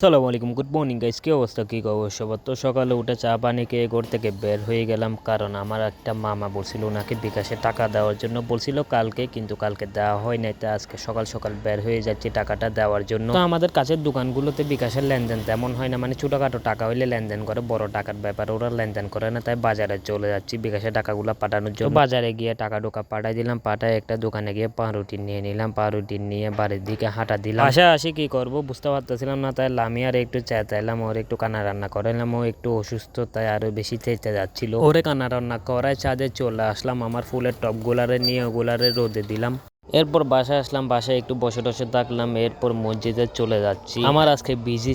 আসসালামু আলাইকুম, good morning guys. কি অবস্থা, কি খবর সবার? তো সকালে উঠে চা পানি খেয়ে ঘর থেকে বের হয়ে গেলাম, কারণ আমার একটা মামা বলছিল ওনাকে বিকাশে টাকা দেওয়ার জন্য বলছিল কালকে, কিন্তু কালকে দেওয়া হয় নাই। তো আজকে সকাল সকাল বের হয়ে যাচ্ছি টাকাটা দেওয়ার জন্য। তো আমাদের কাছের দোকানগুলোতে বিকাশের লেনদেন তেমন হয় না, মানে ছোটখাটো টাকা হইলে লেনদেন করে, বড় টাকার ব্যাপার ওরা লেনদেন করে না। তাই বাজারে চলে যাচ্ছি বিকাশে টাকাগুলো পাঠানোর জন্য। বাজারে গিয়ে টাকা ঢোকা পাঠাই দিলাম, পাঠায় একটা দোকানে গিয়ে পাউরুটি নিয়ে নিলাম, পাউরুটি নিয়ে বাড়ির দিকে হাঁটা দিলাম। আসি কি করবো বুঝতে পারতেছিলাম না, তাই আমি আর একটু চেঁচাইলাম, ওর একটু কানা রান্না করাইলাম। ও একটু অসুস্থ, তাই আরো বেশি চেঁচে যাচ্ছিল। ওরে কানা রান্না করায় ছাদে চলে আসলাম, আমার ফুলের টব গুলারে নিয়ে ওগুলারে রোদে দিলাম। এরপর বাসায় আসলাম, বাসায় একটু বসে টসে থাকলাম, এরপর মসজিদে চলে যাচ্ছি। আমার আজকে বিজি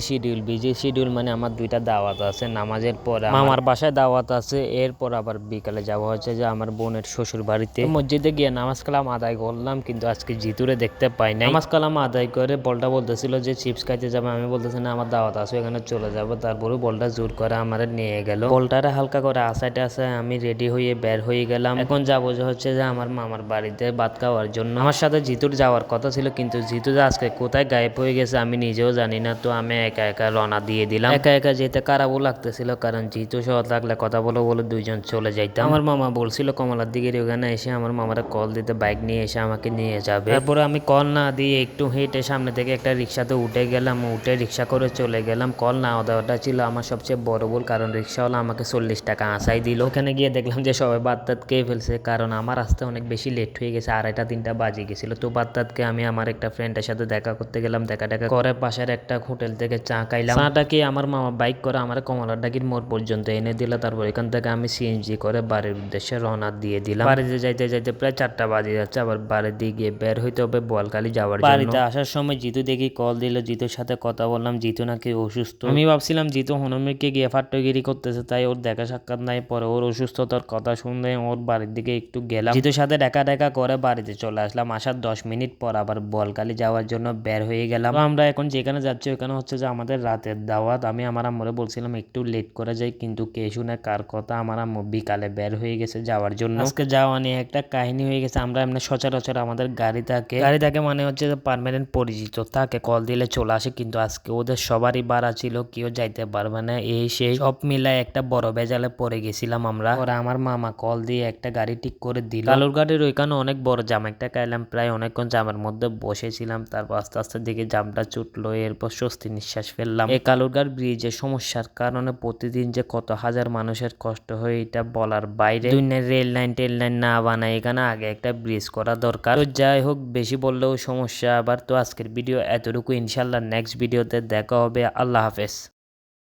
শিডিউল, মানে আমার দুইটা দাওয়াত আছে। নামাজের পর আমার বাসায় দাওয়াত আছে, এরপর আবার বিকালে যাওয়া হচ্ছে যে আমার বোনের শ্বশুর বাড়িতে। মসজিদে গিয়ে নামাজ কালাম আদায় করলাম, কিন্তু আজকে জিতুরে দেখতে পাই নাই। নামাজ কালাম আদায় করে বলটা বলতেছিল যে চিপস খাইতে যাবে, আমি বলতেছি না আমার দাওয়াত আছে, এখানে চলে যাবো। তারপরে বলটা জোর করে আমার নিয়ে গেল, বলটারে হালকা করে আসাইতে আসায় আমি রেডি হয়ে বের হয়ে গেলাম। এখন যাবো যে হচ্ছে যে আমার মামার বাড়িতে ভাত খাওয়ার জন্য। আমার সাথে জিতুর যাওয়ার কথা ছিল, কিন্তু জিতু যে আজকে কোথায় গায়েব হয়ে গেছে আমি নিজেও জানি না। তো আমি একা একা রওনা দিয়ে দিলাম। একা একা যেতে খারাপও লাগতেছিল, কারণ জিতু সহ থাকলে কথা বলে বলে দুইজন চলে যাইতাম। আমার মামা বলছিল কমলার দিকের ওখানে এসে আমার মামারা কল দিতে, বাইক নিয়ে এসে আমাকে নিয়ে যাবে। তারপরে আমি কল না দিয়ে একটু হেঁটে সামনে থেকে একটা রিক্সাতে উঠে গেলাম, উঠে রিক্সা করে চলে গেলাম। কল না দেওয়াটা ছিল আমার সবচেয়ে বড় ভুল, কারণ রিক্সাওয়ালা আমাকে 40 টাকা আসাই দিল। ওখানে গিয়ে দেখলাম যে সবাই ভাত টাত খেয়ে ফেলছে, কারণ আমার আসতে অনেক বেশি লেট হয়ে গেছে, 2:30-3টা বাজে গেছিল। তো ভাত টাতকে আমি আমার একটা ফ্রেন্ডের সাথে দেখা করতে গেলাম, দেখা করে পাশের একটা হোটেল থেকে চা খাইলাম। চাটা খেয়ে আমার মামা বাইক করে আমার কমলাডাঙ্গির মোড় পর্যন্ত এনে দিল। তারপর এখান থেকে আমি সিএনজি করে বাড়ির উদ্দেশ্যে রওনা দিয়ে দিলাম। বাড়িতে যাইতে যাইতে প্রায় 4টা বাজে যাচ্ছে, আবার বাড়ির দিকে গিয়ে বের হইতে হবে বোয়ালখালী যাওয়ার জন্য। বাড়িতে আসার সময় জিতু দেখি কল দিল, জিতুর সাথে কথা বললাম, জিতু নাকি অসুস্থ। আমি ভাবছিলাম জিতু হনুমিকে গিয়ে ফাট্টগিরি করতেছে, তাই ওর দেখা সাক্ষাৎ নাই। পরে ওর অসুস্থতার কথা শুনলে ওর বাড়ির দিকে একটু গেলাম, জিতুর সাথে দেখা করে বাড়িতে চলে আসলাম। আসার 10 মিনিট পর আবার বোয়ালখালী যাওয়ার জন্য বের হয়ে গেলাম। তো আমরা এখন যেখানে যাচ্ছি ওখানে হচ্ছে যে আমাদের রাতের দাওয়াত। আমি আমার আম্মুরে বলছিলাম একটু লেট করে যাই, কিন্তু কে শুনে কার কথা, আমার আম্মু বিকালে বের হয়ে গেছে যাওয়ার জন্য। আজকে যাওয়া নিয়ে একটা কাহিনী হয়ে গেছে। আমরা এমনি সচরাচর আমাদের গাড়ি থাকে মানে হচ্ছে যে পার্মানেন্ট পরিচিত তাকে কল দিলে চলে আসে, কিন্তু আজকে ওদের সবারই ভাড়া ছিল, কেউ যাইতে পারবে না। এই সেই সব মিলায় একটা বড় ভেজালে পড়ে গেছিলাম আমরা। পরে আমার মামা কল দিয়ে একটা গাড়ি ঠিক করে দিল। কালুর গাড়ির ওইখানে অনেক বড় জাম একটা খাইলাম, প্রায় অনেকক্ষণ জামের মধ্যে বসেছিলাম। তারপর আস্তে আস্তে দিকে জামটা ছুটলো, এরপর স্বস্তি নিঃশ্বাস ফেললাম। এই কালুরঘাট ব্রিজের সমস্যার কারণে প্রতিদিন যে কত হাজার মানুষের কষ্ট হয় এটা বলার বাইরে। দুনিয়ার রেল লাইন টেল লাইন না বানায় এখানে আগে একটা ব্রিজ করা দরকার। তো যাই হোক, বেশি বললেও সমস্যা আবার। তো আজকের ভিডিও এতটুকু, ইনশাল্লাহ নেক্সট ভিডিওতে দেখা হবে। আল্লাহ হাফেজ।